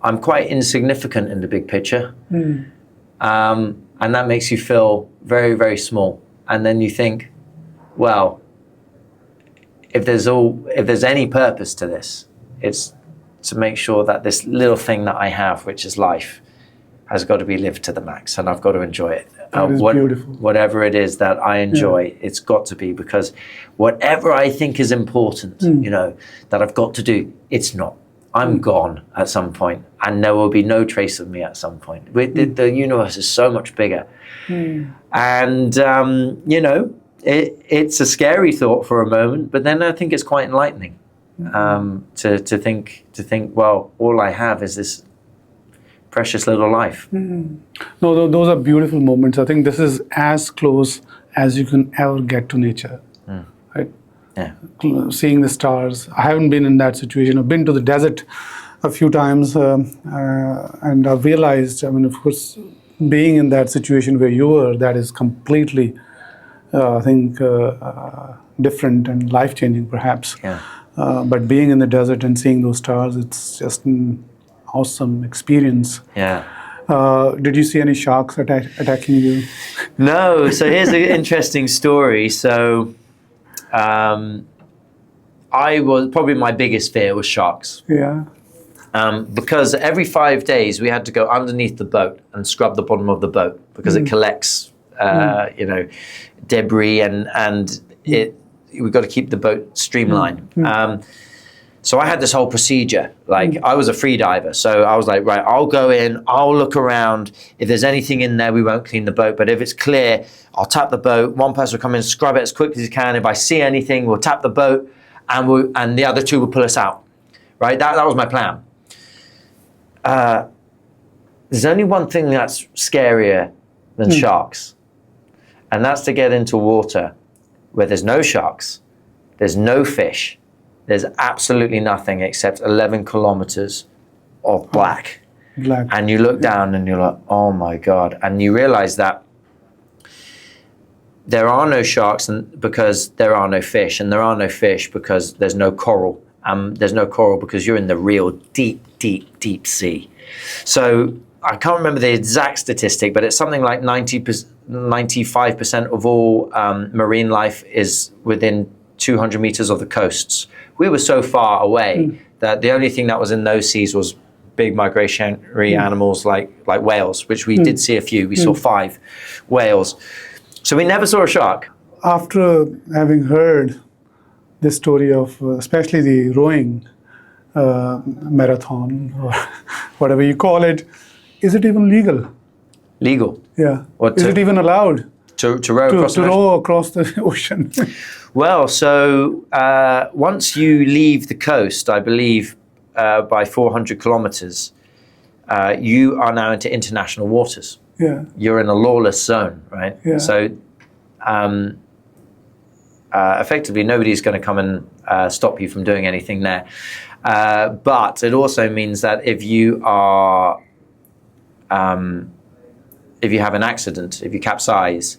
I'm quite insignificant in the big picture. And that makes you feel very, very small. And then you think, well, if there's any purpose to this, it's to make sure that this little thing that I have, which is life, has got to be lived to the max, and I've got to enjoy it. That is beautiful. Whatever it is that I enjoy, it's got to be, because whatever I think is important, that I've got to do, it's not. I'm gone at some point, and there will be no trace of me at some point. The universe is so much bigger. And, it's a scary thought for a moment, but then I think it's quite enlightening to think, well, all I have is this precious little life. No, those are beautiful moments. I think this is as close as you can ever get to nature, right? Yeah. Seeing the stars. I haven't been in that situation. I've been to the desert a few times, and I've realized, of course, being in that situation where you were, that is completely, I think, different and life-changing, perhaps. Yeah. But being in the desert and seeing those stars, it's just an awesome experience. Yeah. Did you see any sharks attacking you? No. So here's an interesting story. So probably my biggest fear was sharks. Yeah. Because every 5 days we had to go underneath the boat and scrub the bottom of the boat because it collects, debris and we've got to keep the boat streamlined. So I had this whole procedure. Like, I was a free diver, so I was like, right, I'll go in, I'll look around. If there's anything in there, we won't clean the boat. But if it's clear, I'll tap the boat. One person will come in, scrub it as quickly as he can. If I see anything, we'll tap the boat, and the other two will pull us out. Right? That was my plan. There's only one thing that's scarier than sharks, and that's to get into water where there's no sharks, there's no fish, there's absolutely nothing except 11 kilometers of black. And you look down and you're like, oh my God. And you realize that there are no sharks because there are no fish, and there are no fish because there's no coral. There's no coral because you're in the real deep, deep, deep sea. So I can't remember the exact statistic, but it's something like 95% of all marine life is within 200 meters of the coasts. We were so far away that the only thing that was in those seas was big migratory animals like whales, which we did see a few. We saw 5 whales. So we never saw a shark. After having heard the story of especially the rowing marathon, or whatever you call it, is it even legal? Legal? Yeah. Is it even allowed? To row across the ocean? Well, so once you leave the coast, I believe by 400 kilometers, you are now into international waters. Yeah. You're in a lawless zone, right? Yeah. So effectively, nobody's going to come and stop you from doing anything there. But it also means that if you are if you have an accident, if you capsize,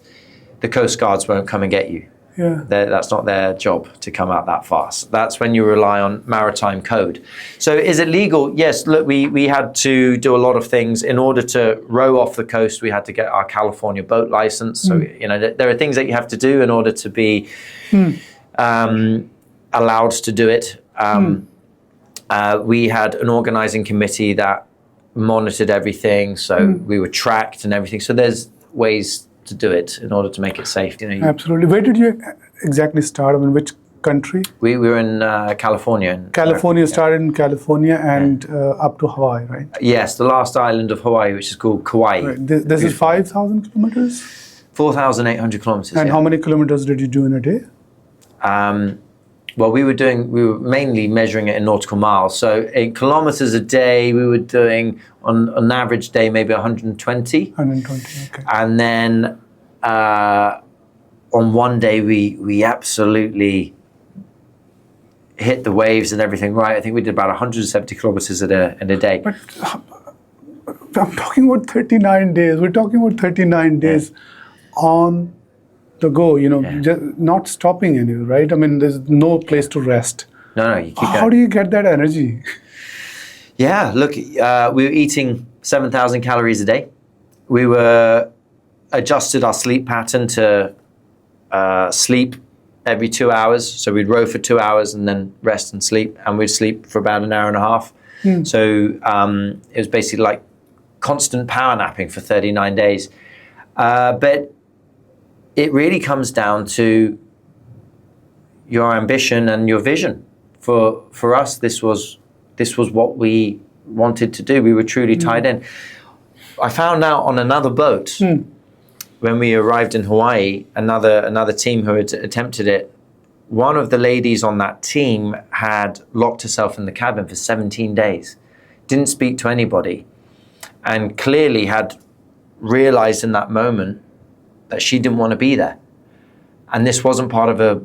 the Coast Guards won't come and get you. Yeah. That's not their job to come out that fast. That's when you rely on maritime code. So is it legal? Yes, look, we had to do a lot of things. In order to row off the coast, we had to get our California boat license. So, there are things that you have to do in order to be allowed to do it. We had an organizing committee that monitored everything. So we were tracked and everything. So there's ways to do it in order to make it safe. Absolutely. Where did you exactly start? I mean, which country? We were in California. California, started in California and up to Hawaii, right? Yes, the last island of Hawaii, which is called Kauai. Right. This is 5,000 kilometers? 4,800 kilometers. And how many kilometers did you do in a day? Well, we were mainly measuring it in nautical miles. So in kilometers a day, we were doing on an average day maybe 120. 120, okay. And then on one day we absolutely hit the waves and everything right. I think we did about 170 kilometers in a day. But I'm talking about 39 days. We're talking about 39 days on the go, just not stopping anywhere, right? I mean, there's no place to rest. No, you keep going. How do you get that energy? Yeah, look, we were eating 7,000 calories a day. We were adjusted our sleep pattern to sleep every 2 hours. So we'd row for 2 hours and then rest and sleep, and we'd sleep for about an hour and a half. So it was basically like constant power napping for 39 days. But it really comes down to your ambition and your vision. For us, this was what we wanted to do. We were truly tied in. I found out on another boat when we arrived in Hawaii, another team who had attempted it. One of the ladies on that team had locked herself in the cabin for 17 days, didn't speak to anybody, and clearly had realized in that moment that she didn't want to be there. And this wasn't part of a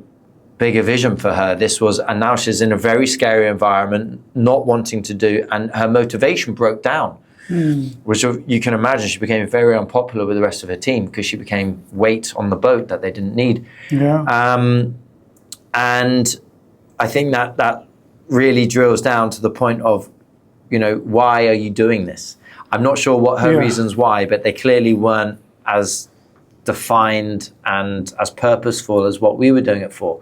bigger vision for her. And now she's in a very scary environment, not wanting to do, and her motivation broke down. Which you can imagine, she became very unpopular with the rest of her team because she became weight on the boat that they didn't need. Yeah. And I think that really drills down to the point of, why are you doing this? I'm not sure what her reasons why, but they clearly weren't as defined and as purposeful as what we were doing it for.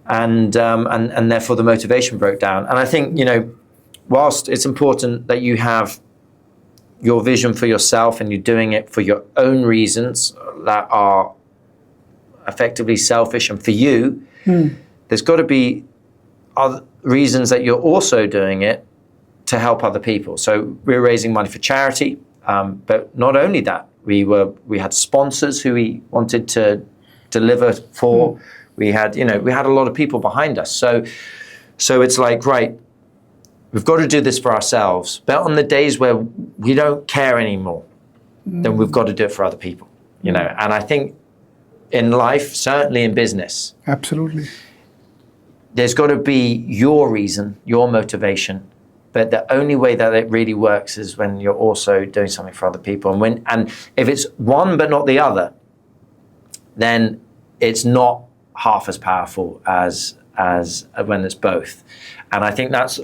And therefore the motivation broke down. And I think, whilst it's important that you have your vision for yourself and you're doing it for your own reasons that are effectively selfish and for you, there's got to be other reasons that you're also doing it to help other people. So we're raising money for charity, but not only that, we had sponsors who we wanted to deliver for. We had a lot of people behind us. So it's like, right, we've got to do this for ourselves. But on the days where we don't care anymore, then we've got to do it for other people. And I think in life, certainly in business, absolutely, there's got to be your reason, your motivation. But the only way that it really works is when you're also doing something for other people. And if it's one but not the other, then it's not half as powerful as when it's both. And I think that's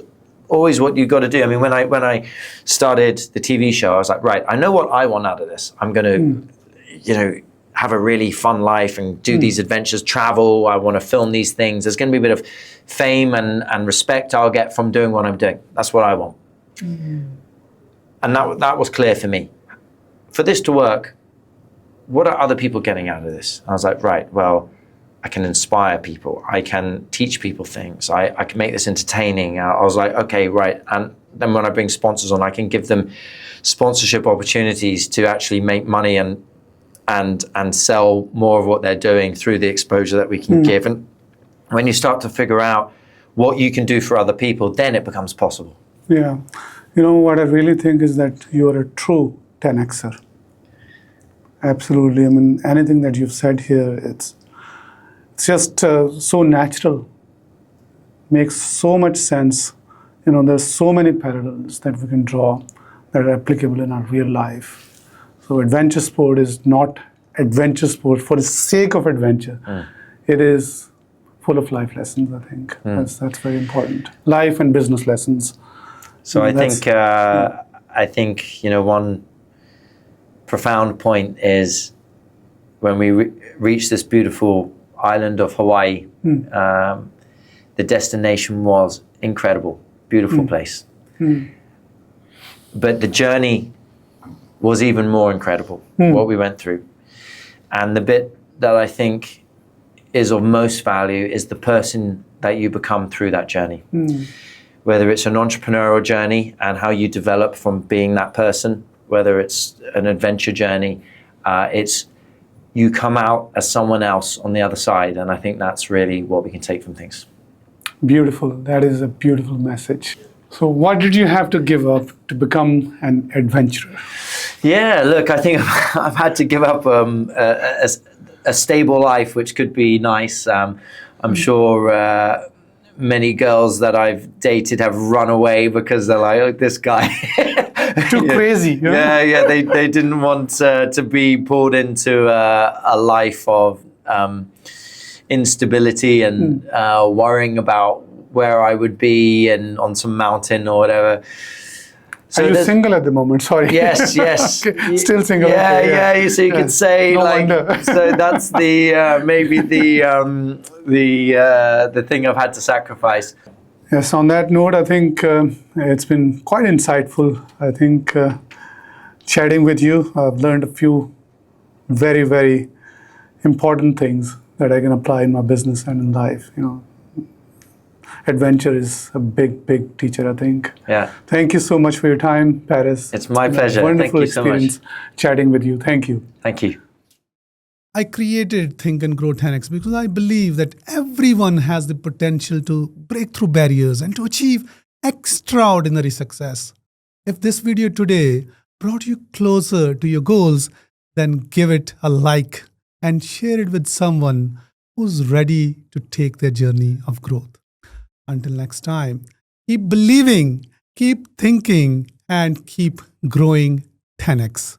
always what you've got to do. I mean, when I started the TV show, I was like, right, I know what I want out of this. I'm going to, have a really fun life and do these adventures, travel. I want to film these things. There's going to be a bit of fame and respect I'll get from doing what I'm doing. That's what I want. And that was clear for me. For this to work, what are other people getting out of this? And I was like, right, well, I can inspire people. I can teach people things. I can make this entertaining. I was like, okay, right. And then when I bring sponsors on, I can give them sponsorship opportunities to actually make money and sell more of what they're doing through the exposure that we can give. And when you start to figure out what you can do for other people, then it becomes possible. Yeah. What I really think is that you're a true 10Xer. Absolutely. I mean, anything that you've said here, it's just so natural. Makes so much sense. There's so many parallels that we can draw that are applicable in our real life. So adventure sport is not adventure sport for the sake of adventure. It is full of life lessons, I think. That's very important. Life and business lessons. So I think one profound point is when we reached this beautiful island of Hawaii, the destination was incredible, beautiful place. But the journey was even more incredible, what we went through. And the bit that I think is of most value is the person that you become through that journey. Whether it's an entrepreneurial journey and how you develop from being that person, whether it's an adventure journey, it's you come out as someone else on the other side. And I think that's really what we can take from things. Beautiful. That is a beautiful message. So what did you have to give up to become an adventurer? Yeah, look, I think I've had to give up a stable life, which could be nice. I'm sure many girls that I've dated have run away because they're like, oh, this guy. Too crazy. Yeah. They didn't want to be pulled into a life of instability and worrying about where I would be and on some mountain or whatever. So are you single at the moment? Sorry. Yes. Okay. Still single. Yeah, okay, yeah. So you could say No like. wonder. So that's the maybe the thing I've had to sacrifice. Yes. On that note, I think it's been quite insightful. I think chatting with you, I've learned a few very, very important things that I can apply in my business and in life. Adventure is a big, big teacher, I think. Yeah. Thank you so much for your time, Paris. It's my been pleasure. A wonderful Thank you so much. experience chatting with you. Thank you. Thank you. I created Think and Grow 10x because I believe that everyone has the potential to break through barriers and to achieve extraordinary success. If this video today brought you closer to your goals, then give it a like and share it with someone who's ready to take their journey of growth. Until next time, keep believing, keep thinking, and keep growing 10x.